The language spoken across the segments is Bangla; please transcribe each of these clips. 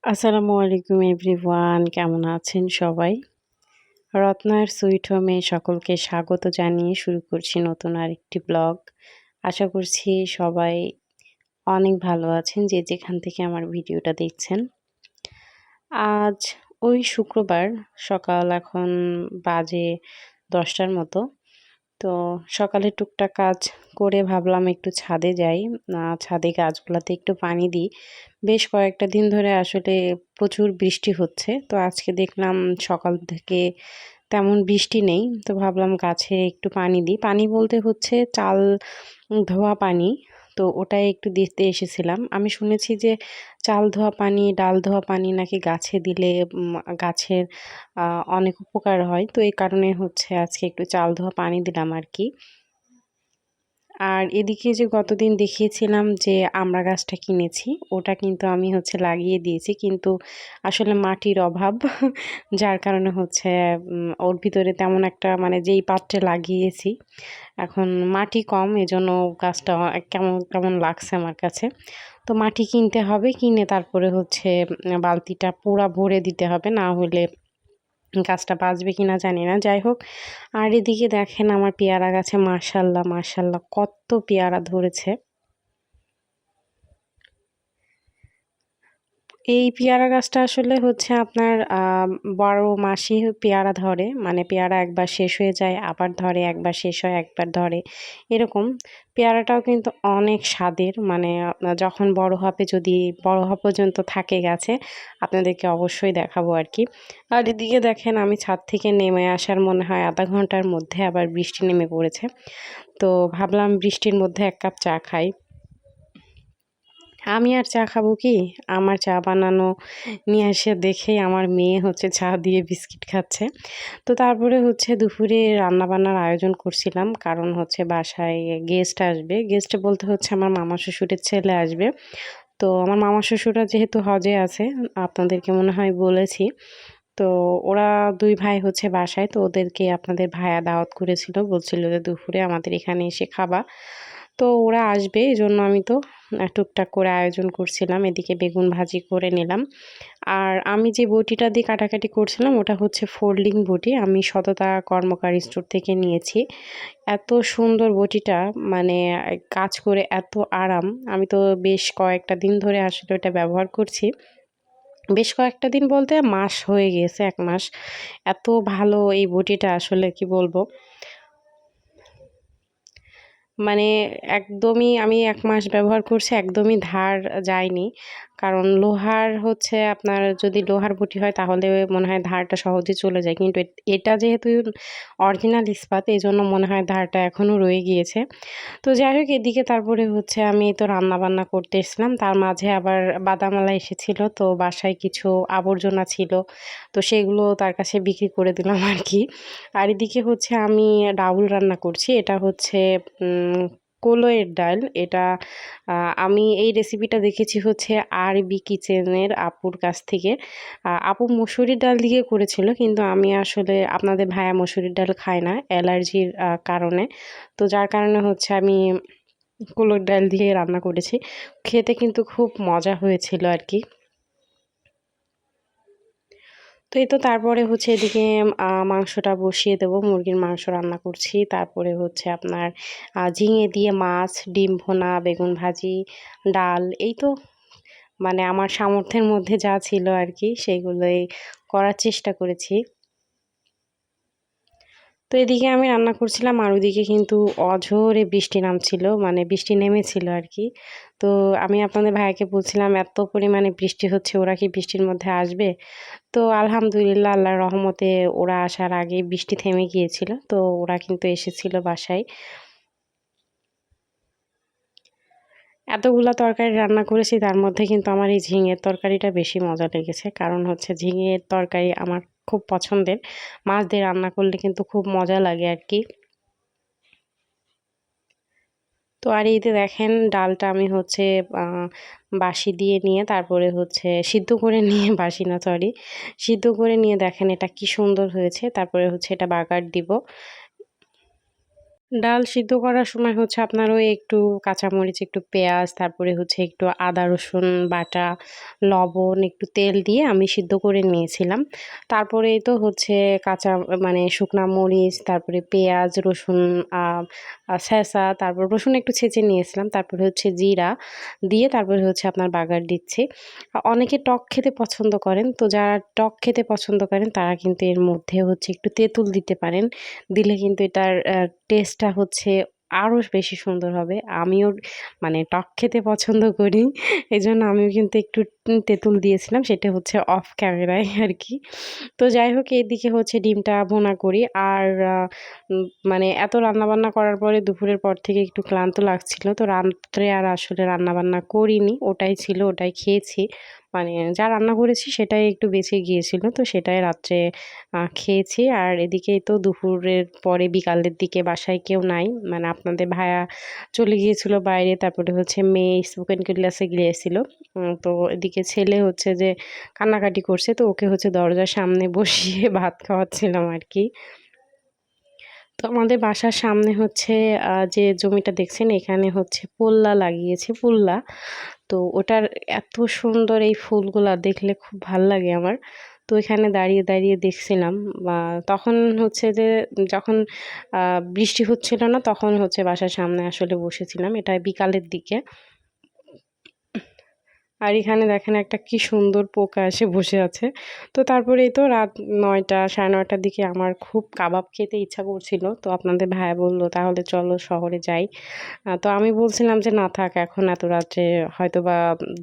আসসালামু আলাইকুম এভরিওয়ান, কেমন আছেন সবাই? রত্নার সুইট হোমে সকলকে স্বাগত জানিয়ে শুরু করছি নতুন আরেকটি ব্লগ। আশা করছি সবাই অনেক ভালো আছেন যে যেখান থেকে আমার ভিডিওটা দেখছেন। আজ শুক্রবার সকাল এখন বাজে 10টার মতো। তো সকালে টুকটাক কাজ করে ভাবলাম একটু ছাদে যাই। ছাদে গাছগুলাতে একটু পানি দিই। বেশ কয়েকটা দিন ধরে আসলে প্রচুর বৃষ্টি হচ্ছে। তো আজকে দেখলাম সকাল থেকে তেমন বৃষ্টি নেই। তো ভাবলাম গাছে একটু পানি দিই। পানি বলতে হচ্ছে চাল ধোয়া পানি। তো ওটাই একটু দিতে এসেছিলাম। আমি শুনেছি যে চাল ধোয়া পানি, ডাল ধোয়া পানি নাকি গাছে দিলে গাছের আ অনেক উপকার হয়। তো এই কারণে হচ্ছে আজকে একটু চাল ধোয়া পানি দিলাম আরকি। আর এদিকে যে গতদিন দেখিয়েছিলাম যে আমড়া গাছটা কিনেছি, ওটা কিন্তু আমি হচ্ছে লাগিয়ে দিয়েছি। কিন্তু আসলে মাটির অভাব যার কারণে হচ্ছে ওর ভিতরে তেমন একটা মানে যেই পাত্রে লাগিয়েছি, এখন মাটি কম এজন্য গাছটা কেমন, কেমন লাগছে আমার কাছে। তো মাটি কিনতে হবে, কিনে তারপরে হচ্ছে বালতিটা পুরা ভরে দিতে হবে। না হলে গাছটা বাঁচবে কিনা জানি না। যাই হোক, আর এদিকে দেখেন আমার পেয়ারা গাছে মাশাআল্লাহ, মাশাআল্লাহ কত পেয়ারা ধরেছে। এই পেয়ারা গাছটা আসলে হচ্ছে আপনার ১২ মাসই পেয়ারা ধরে। মানে পেয়ারা একবার শেষ হয়ে যায়, আবার ধরে, একবার শেষ হয়, একবার ধরে। এরকম পেয়ারাটাও কিন্তু অনেক স্বাদের। মানে আপনার যখন বড় হবে, যদি বড় হওয়া পর্যন্ত থাকে গাছে, আপনাদেরকে অবশ্যই দেখাবো আরকি। আর এদিকে দেখেন আমি ছাদ থেকে নেমে আসার মনে হয় ০.৫ ঘন্টার মধ্যে আবার বৃষ্টি নেমে পড়েছে। তো ভাবলাম বৃষ্টির মধ্যে ১ কাপ চা খাই। আমি আর চা খাবো কি? আমার চা বানানো নিয়ে এসে দেখেই আমার মেয়ে হচ্ছে চা দিয়ে বিস্কিট খাচ্ছে। তো তারপরে হচ্ছে দুপুরে রান্নাবান্নার আয়োজন করছিলাম। কারণ হচ্ছে বাসায় গেস্ট আসবে। গেস্ট বলতে হচ্ছে আমার মামা শ্বশুরের ছেলে আসবে। তো আমার মামা শ্বশুররা যেহেতু হজে আছে, আপনাদেরকে মনে হয় বলেছি। তো ওরা ২ ভাই হচ্ছে বাসায়। তো ওদেরকে আপনাদের ভাইয়া দাওয়াত করেছিল। বলছিল যে দুপুরে আমাদের এখানে এসে খাবা। তো ওরা আসবে এজন্য আমি তো টুকটাক করে আয়োজন করছিলাম। এদিকে বেগুন ভাজি করে নিলাম। আর আমি যে বটিটা দিয়ে কাটাকাটি করছিলাম ওটা হচ্ছে ফোল্ডিং বটি। আমি সততা কর্মকার স্টোর থেকে নিয়েছি। এত সুন্দর বটিটা, মানে কাজ করে এত আরাম। আমি তো বেশ কয়েকটা দিন ধরে আসলে ওটা ব্যবহার করছি। বেশ কয়েকটা দিন বলতে মাস হয়ে গিয়েছে, ১ মাস। এত ভালো এই বটিটা আসলে কি বলবো? মানে একদমই আমি ১ মাস ব্যবহার করছি, একদমই ধার যায়নি। কারণ লোহার হচ্ছে আপনার যদি লোহার বটি হয় তাহলে মনে হয় ধারটা সহজে চলে যায়। কিন্তু এটা যেহেতু অরিজিনাল ইস্পাত এজন্য মনে হয় ধারটা এখনও রয়ে গিয়েছে। তো যাই হোক এদিকে তারপরে হচ্ছে আমি তো রান্নাবান্না করতে এসছিলাম। তার মাঝে আবার বাদামালা এসেছিল। তো বাসায় কিছু আবর্জনা ছিল। তো সেগুলো তার কাছে বিক্রি করে দিলাম আরকি। আর এদিকে হচ্ছে আমি ডাউল রান্না করছি। এটা হচ্ছে কলইয়ের ডাল। এটা আ আমি এই রেসিপিটা দেখেছি হচ্ছে আরবি কিচেনের আপুর কাছ থেকে। আপু মসুরির ডাল দিয়ে করেছিল। কিন্তু আমি আসলে আপনাদের ভাইয়া মসুরির ডাল খায় না অ্যালার্জির কারণে। তো যার কারণে হচ্ছে আমি কুলোর ডাল দিয়ে রান্না করেছি। খেতে কিন্তু খুব মজা হয়েছিল আরকি। তো এই তো তারপরে হচ্ছে এদিকে মাংসটা বসিয়ে দেবো। মুরগির মাংস রান্না করছি। তারপরে হচ্ছে আপনার ঝিঙে দিয়ে মাছ, ডিম ভুনা, বেগুন ভাজি, ডাল এই তো মানে আমার সামর্থ্যের মধ্যে যা ছিল আরকি সেগুলোই করার চেষ্টা করেছি। তো এদিকে আমি রান্না করছিলাম আর ওইদিকে কিন্তু অঝোরে বৃষ্টি নামছিল। মানে বৃষ্টি নেমেছিল আরকি। তো আমি আপনাদের ভাইয়াকে বলছিলাম, "এত পরিমাণে বৃষ্টি হচ্ছে, ওরা কি বৃষ্টির মধ্যে আসবে?" তো আলহামদুলিল্লাহ আল্লাহর রহমতে ওরা আসার আগেই বৃষ্টি থেমে গিয়েছিল। তো ওরা কিন্তু এসেছিল বাসায়। এতগুলা তরকারি রান্না করেছি তার মধ্যে কিন্তু আমার এই ঝিঙের তরকারিটা বেশি মজা লেগেছে। কারণ হচ্ছে ঝিঙের তরকারি আমার খুব পছন্দের। মাছ দিয়ে রান্না করলে কিন্তু খুব মজা লাগে আরকি। তো আর এই যে দেখেন ডালটা আমি হচ্ছে আ বাসি দিয়ে নিয়ে তারপরে হচ্ছে সিদ্ধ করে নিয়ে বাসি না সরি, সিদ্ধ করে নিয়ে দেখেন এটা কি সুন্দর হয়েছে। তারপরে হচ্ছে এটা বাগার দিব। ডাল সিদ্ধ করার সময় হচ্ছে আপনার ওই একটু কাঁচামরিচ, একটু পেঁয়াজ, তারপরে হচ্ছে একটু আদা রসুন বাটা, লবণ, একটু তেল দিয়ে আমি সিদ্ধ করে নিয়েছিলাম। তারপরেই তো হচ্ছে কাঁচা মানে শুকনা মরিচ, তারপরে পেঁয়াজ, রসুন, আ আ ছেঁচা, তারপর রসুন একটু ছেঁচে নিয়েছিলাম। তারপরে হচ্ছে জিরা দিয়ে তারপরে হচ্ছে আপনার বাগার দিচ্ছি। অনেকে টক খেতে পছন্দ করেন। তো যারা টক খেতে পছন্দ করেন তারা কিন্তু এর মধ্যে হচ্ছে একটু তেঁতুল দিতে পারেন। দিলে কিন্তু এটার টেস্টটা হচ্ছে আরও বেশি সুন্দর হবে। আমিও মানে টক খেতে পছন্দ করি। এজন্য আমিও কিন্তু একটু তেঁতুল দিয়েছিলাম। সেটা হচ্ছে অফ ক্যামেরায় আরকি। তো যাই হোক এদিকে হচ্ছে ডিমটা ভুনা করি। আর আ উম মানে এত রান্নাবান্না করার পরে দুপুরের পর থেকে একটু ক্লান্ত লাগছিল। তো রাত্রে আর আসলে রান্নাবান্না করিনি। ওটাই ছিল, ওটাই খেয়েছি। মানে যা রান্না করেছি সেটাই একটু বেঁচে গিয়েছিল। তো সেটাই রাত্রে খেয়েছি। আর এদিকেই তো দুপুরের পরে বিকালের দিকে বাসায় কেউ নাই। মানে আপনাদের ভাইয়া চলে গিয়েছিল বাইরে। তারপরে হচ্ছে মেয়ে স্পোকেন ক্লাসে গিয়েছিল। তো এদিকে ছেলে হচ্ছে যে কান্নাকাটি করছে। তো ওকে হচ্ছে দরজার সামনে বসিয়ে ভাত খাওয়াচ্ছিলাম আরকি। তো আমাদের বাসার সামনে হচ্ছে যে জমিটা দেখছেন এখানে হচ্ছে পুল্লা লাগিয়েছে, পুল্লা। তো ওটার এত সুন্দর এই ফুলগুলা দেখলে খুব ভাল লাগে আমার। তো এখানে দাঁড়িয়ে, দাঁড়িয়ে দেখছিলাম। আ তখন হচ্ছে যে যখন আ বৃষ্টি হচ্ছিল না তখন হচ্ছে বাসার সামনে আসলে বসেছিলাম। এটা বিকালের দিকে। আর এখানে দেখেন একটা কি সুন্দর পোকা এসে বসে আছে। তো তারপরেই তো রাত ৯টা ৯:৩০ দিকে আমার খুব কাবাব খেতে ইচ্ছা করছিল। তো আপনাদের ভাইয়া বলল, "তাহলে চলো শহরে যাই।" তো আমি বলছিলাম যে, "না থাক এখন এত রাত্রে হয়তোবা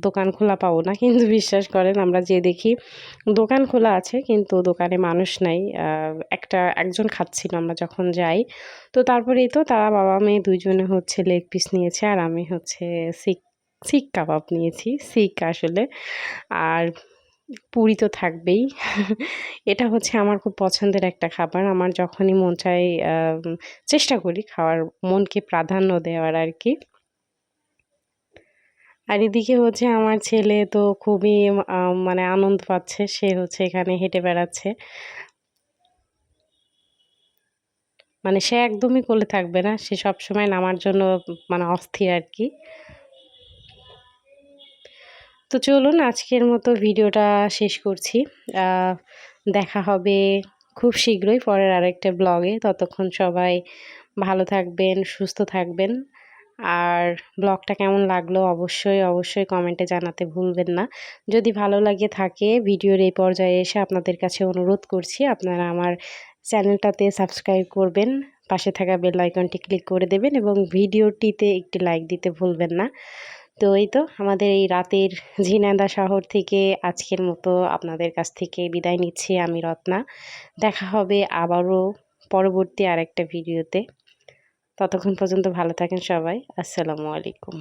দোকান খোলা পাবো না।" কিন্তু বিশ্বাস করেন আমরা যেয়ে দেখি দোকান খোলা আছে কিন্তু দোকানে মানুষ নাই। একজন খাচ্ছিল আমরা যখন যাই। তো তারপরেই তো তারা বাবা-মেয়ে ২ জনে হচ্ছে লেগ পিস নিয়েছে আর আমি হচ্ছে শিক কাবাব নিয়েছি। শিক আসলে। আর পুরি তো থাকবেই। এটা হচ্ছে আমার খুব পছন্দের একটা খাবার। আমার যখনই মন চায় চেষ্টা করি খাওয়ার মনকে প্রাধান্য দেওয়ার আরকি। আর এদিকে হচ্ছে আমার ছেলে তো খুবই মানে আনন্দ পাচ্ছে। সে হচ্ছে এখানে হেঁটে বেড়াচ্ছে। মানে সে একদমই কোলে থাকবে না। সে সবসময় নামার জন্য মানে অস্থির আরকি। তো চলুন আজকের মতো ভিডিওটা শেষ করছি। আ দেখা হবে খুব শীঘ্রই পরের আরেকটা ব্লগে। ততক্ষণ সবাই ভালো থাকবেন, সুস্থ থাকবেন। আর ব্লগটা কেমন লাগলো অবশ্যই, অবশ্যই কমেন্টে জানাতে ভুলবেন না। যদি ভালো লাগে থাকে ভিডিওর এই পর্যায়ে এসে আপনাদের কাছে অনুরোধ করছি আপনারা আমার চ্যানেলটাতে সাবস্ক্রাইব করবেন। পাশে থাকা বেল আইকনটি ক্লিক করে দেবেন এবং ভিডিওটিতে একটি লাইক দিতে ভুলবেন না। তো এই তো আমাদের এই রাতের ঝিনাইদহ শহর থেকে আজকের মতো আপনাদের কাছ থেকে বিদায় নিচ্ছি আমি রত্না। দেখা হবে আবারও পরবর্তী আরেকটা ভিডিওতে। ততক্ষণ পর্যন্ত ভালো থাকেন সবাই। আসসালামু আলাইকুম।